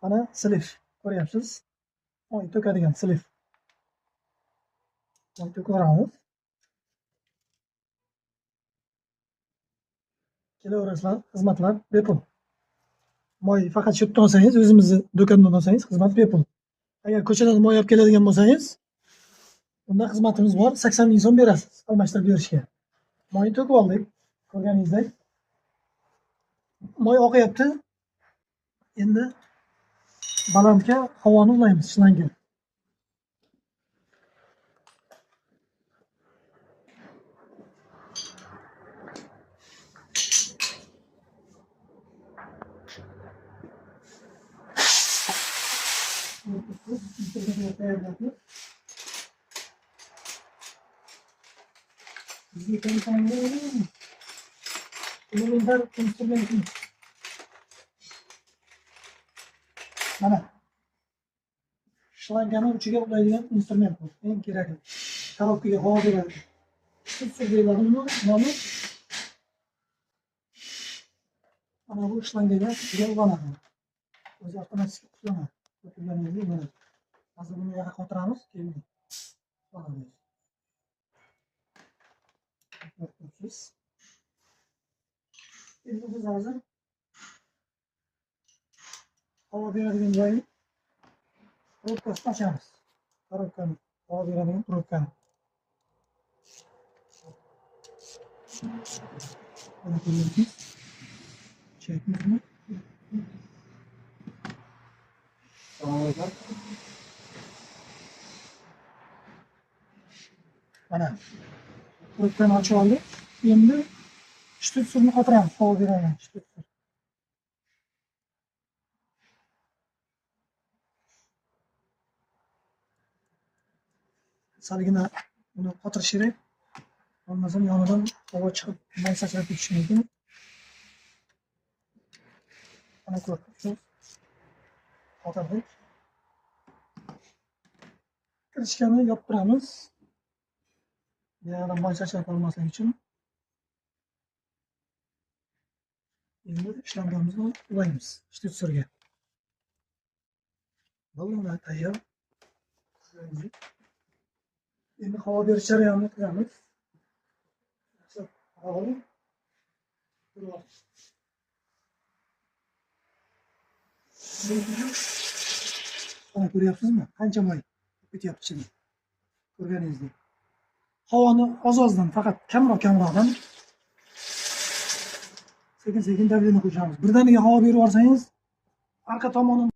Mana slif ko'ryapsiz. Moy to'kadigan slif. Moy to'kaveramiz. Kelaverasizlar, xizmatlar bepul. Moy faqat shu yerdan olsangiz, o'zimizni do'kondan olsangiz, xizmat bepul. Agar ko'chadan moy olib keladigan bo'lsangiz, unda xizmatimiz bor. 80 ming so'm berasiz almashtirib berishga. Moyni to'kib oldik. Ko'rganingizdek. Moy oqyapti. Endi balandga havoni ulaymiz shlangga. Mana shlangani uchiga ulaydigan instrument bu. Eng kerakli. Korobkaga havo beradi. Sut deyiladi nomi. Mana bu shlangaga ulanadi. O'zi avtomatik ulanadi. O'tirganingizni bo'ladi. Hozir buni yoqqa qotiramiz, keyin ulanadi. Endi biz hozir havo beradigan joyni probkasini ochamiz. Korobkani, havo beradigan probkani. Mana ko'ryapsiz. Chekmizni. Mana probkani ochib oldik. Endi shtutsirni qotiramiz, havo beradigan shtutsir. Salgina buni qotirish kerak. Bo'lmasam yonidan havo chiqib, moy sachrab ketishi mumkin. Mana ko'ryapsiz. Qotirdik. Kirishkani yoptiramiz. Yana moy sachrab qolmasligi uchun. Endi shlangamizni ulaymiz shtutsirga. Bo'ldi, tayyor. Endi havo berish jarayonini qilamiz. Mana ko'ryapsizmi? Qancha moy ketyapti ichidan. Ko'rganingizdek. Havoni oz-ozdan, faqat kamroq-kamroqdan sekin-sekin davleni qo'shamiz. Birdaniga havo berib yuborsangiz, orqa tomoni